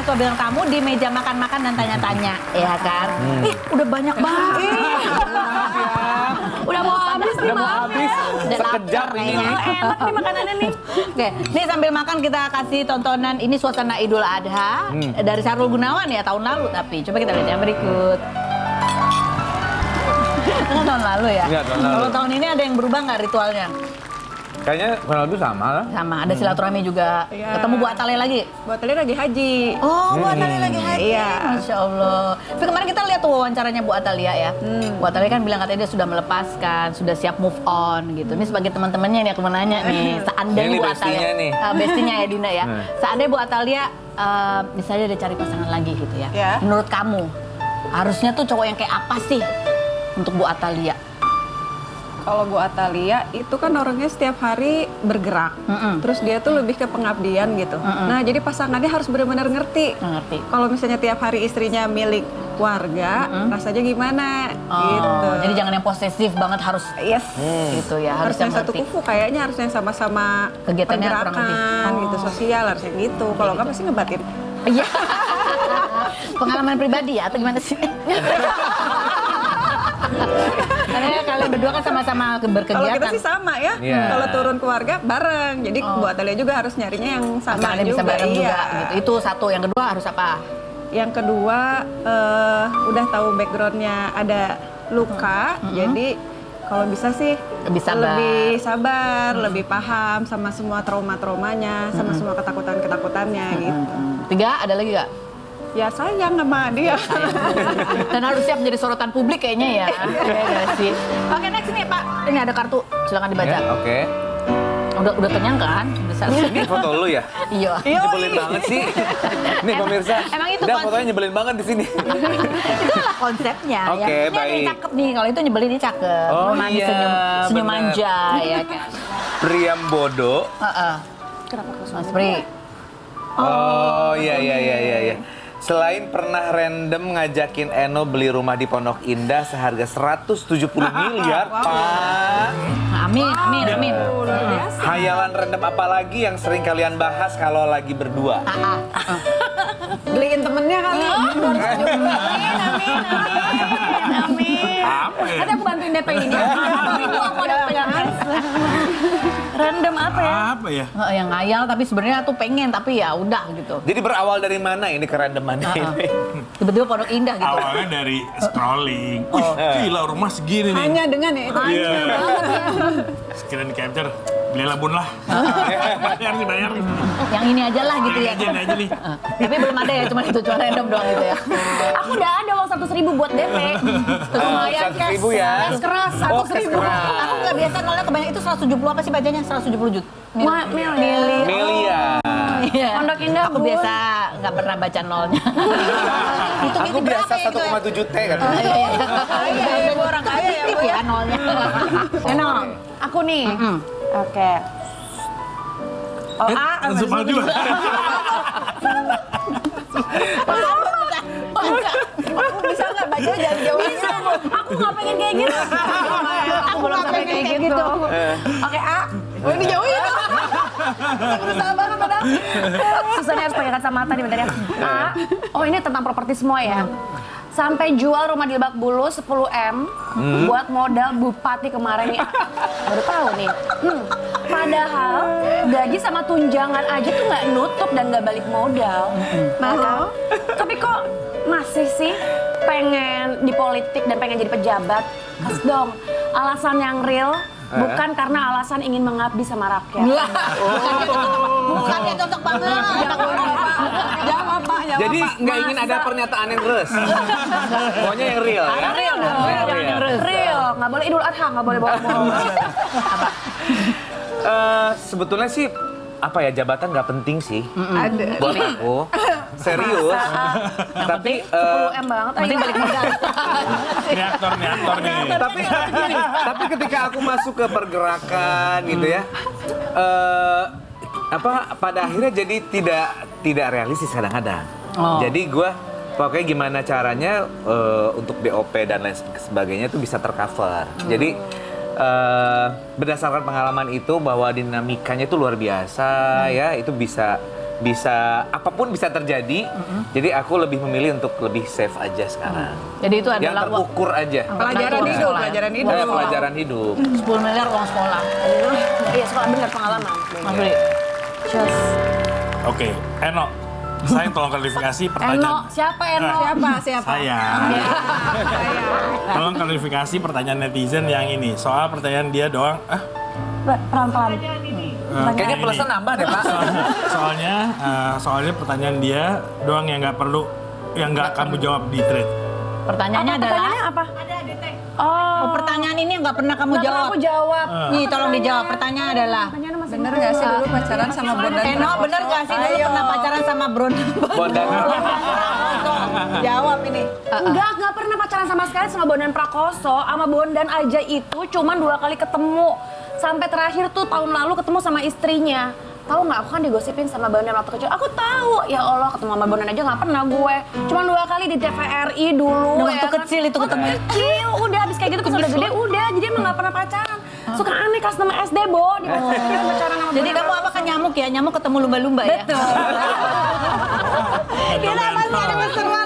ketua bintang tamu di meja makan-makan dan tanya-tanya, ya kan? Ih, udah banyak banget. Udah mau habis nih, Udah mau habis. Sekejap ini. Enak nih makanannya nih. Oke, nih sambil makan kita kasih tontonan ini suasana Idul Adha dari Sahrul Gunawan ya tahun lalu tapi coba kita lihat yang berikut. Kan tahun lalu ya. Iya, tahun lalu. Kalau tahun ini ada yang berubah nggak ritualnya? Kayaknya kurang lebih sama lah. Sama, ada silaturahmi juga. Iya. Ketemu Bu Atalia lagi. Bu Atalia lagi haji. Oh, Bu Atalia lagi haji. Iya. Masya Allah. Tapi kemarin kita lihat tuh wawancaranya Bu Atalia ya. Bu Atalia kan bilang katanya dia sudah melepaskan, sudah siap move on gitu. Ini sebagai teman-temannya nih aku mau nanya nih. Seandainya Ini Bu bestinya Atalia, nih. bestinya ya Dina ya. Seandainya Bu Atalia misalnya dia cari pasangan lagi gitu ya. Ya. Menurut kamu harusnya tuh cowok yang kayak apa sih untuk Bu Atalia? Kalau Bu Atalia itu kan orangnya setiap hari bergerak. Terus dia tuh lebih ke pengabdian gitu. Nah, jadi pasangannya harus benar-benar ngerti. Ngerti. Kalau misalnya tiap hari istrinya milik warga, rasanya gimana gitu. Jadi jangan yang posesif banget harus Yes. gitu ya. Harus yang satu ngerti. kufu kayaknya harus yang sama-sama Kegiatannya kurang lebih. pergerakan gitu, sosial harus yang gitu. Kalau nggak pasti ngebatin. Iya. Pengalaman pribadi ya atau gimana sih? Karena kalian berdua kan sama-sama berkegiatan. Kalau kita sih sama ya. Iya. Kalau turun keluarga bareng. Jadi Bu Atalia juga harus nyarinya yang sama Kalian bisa juga. bareng Iya. juga gitu. Itu satu. Yang kedua harus apa? Yang kedua udah tahu backgroundnya ada luka. Jadi kalau bisa sih Lebih sabar. lebih sabar, lebih paham sama semua trauma-traumanya, sama semua ketakutan-ketakutannya gitu. Tiga, ada lagi gak? Ya sayang sama dia. Dan harus siap menjadi sorotan publik kayaknya ya. Iya gak sih? Oke, next nih Pak. Ini ada kartu, silakan dibaca. Ya, oke. Udah kenyang kan? Bisa. Ini foto lu ya? Iya. Nyebelin banget sih. Nih pemirsa. Emang itu Udah konsep. fotonya nyebelin banget di sini. Itulah konsepnya ya. Oke, Ini ada yang baik. cakep nih. Kalau itu nyebelin ini cakep. Oh, Manis, iya, senyum bener. manja ya kan. Priambodo. Mas Pri. Oh, iya. Selain pernah random ngajakin Eno beli rumah di Pondok Indah seharga 170 miliar, Pak. Amin. Luar biasa. Hayalan random apa lagi yang sering kalian bahas kalau lagi berdua? Beliin temennya kali. Amin. Ada aku bantuin DP ini. Aku ada pegangan. Random apa ya? Apa ya? Yang ngayal tapi sebenarnya tuh pengen tapi ya udah gitu. Jadi berawal dari mana ini kerandemannya ini? Tiba-tiba Pondok Indah gitu. Awalnya dari scrolling. Gila rumah segini nih. Hanya dengan ya itu. Iya. Screen capture. Beli labun lah. Bayar nih, bayar nih. Yang ini aja lah gitu ya. Ini aja nih. Tapi belum ada ya, cuma itu cuma random doang gitu ya. Aku udah ada uang 100.000 buat DP. Lumayan 100.000 ya? Cash keras Oh, 100.000. cash keras. Aku nggak biasa nolnya kebanyakan itu 170 apa sih bacanya? 170 juta. Mili. Melia. Iya. Pondok Indah, Aku Bun. biasa nggak pernah baca nolnya. Aku biasa 1,7 T kan. Iya, orang kaya ya nolnya. Eno. Aku nih. Oke. Oh, Langsung maju. aku bisa nggak baca jauh-jauh? Bisa, Bu. Aku nggak pengen kayak gitu. Aku belum sampai kayak gitu. Oke, A. Oh ini jauh ya? Berusaha banget padahal. Susahnya harus pakai kacamata nih bentar ya. A. Oh ini tentang properti semua ya. Sampai jual rumah di Lebak Bulus 10M buat modal bupati kemarin nih. Baru tahu nih. Padahal gaji sama tunjangan aja tuh nggak nutup dan nggak balik modal. Nah, tapi kok masih sih pengen di politik dan pengen jadi pejabat? Kas dong, alasan yang real bukan karena alasan ingin mengabdi sama rakyat. Bukannya cocok banget. Jawab Pak, jawab Jadi Pak. nggak ingin ada pernyataan yang terus. Pokoknya yang real ya. Real dong, Yang real. real. Nggak boleh Idul Adha, nggak boleh bohong. Sebetulnya sih apa ya, jabatan nggak penting sih Ada. buat aku. Serius. Tapi 10M banget. Penting balik modal. Ini aktor nih. tapi ketika aku masuk ke pergerakan gitu ya, pada akhirnya jadi tidak realistis kadang-kadang. Jadi gue pokoknya gimana caranya untuk BOP dan lain sebagainya itu bisa tercover. Jadi berdasarkan pengalaman itu bahwa dinamikanya itu luar biasa ya, itu bisa bisa apapun bisa terjadi. Jadi aku lebih memilih untuk lebih safe aja sekarang. Jadi itu Yang adalah terukur aja. Pelajaran Uang hidup, sekolah. pelajaran hidup. Pelajaran hidup. 10 miliar uang sekolah. Iya, sekolah bener pengalaman. Mas Budi. Oke, Eno. Saya tolong klarifikasi Eno, pertanyaan. siapa Eno? Siapa? Saya. Tolong klarifikasi pertanyaan netizen yang ini. Soal pertanyaan dia doang. Pelan-pelan. Kayaknya Ini. plusnya nambah deh, Pak. Soalnya pertanyaan dia doang yang nggak perlu, yang nggak kamu jawab di thread. Pertanyaannya adalah Pertanyaannya apa? Oh, pertanyaan ini yang nggak pernah kamu Nggak pernah jawab. aku jawab. Nih, tolong dijawab. Pertanyaan adalah Bener nggak sih dulu pacaran sama Bondan? Eno, bener gak sih dulu pernah pacaran sama Bondan. Jawab ini. Nggak pernah pacaran sama sekali sama Bondan Prakoso. Sama Bondan aja itu cuman 2 kali ketemu. Sampai terakhir tuh tahun lalu ketemu sama istrinya. Tahu nggak, aku kan digosipin sama Bondan waktu kecil. Aku tahu, ya Allah ketemu sama Bondan aja nggak pernah gue. Cuman 2 kali di TVRI dulu. Waktu kecil itu ketemu. Kecil, udah habis kayak gitu pas udah gede udah. Jadi emang nggak pernah pacaran. Suka aneh kelas 6 SD, Bo. Di pacaran sama Jadi Bondan kamu apa kan nyamuk ya? Nyamuk ketemu lumba-lumba ya? Betul. Kita masih ada keseruan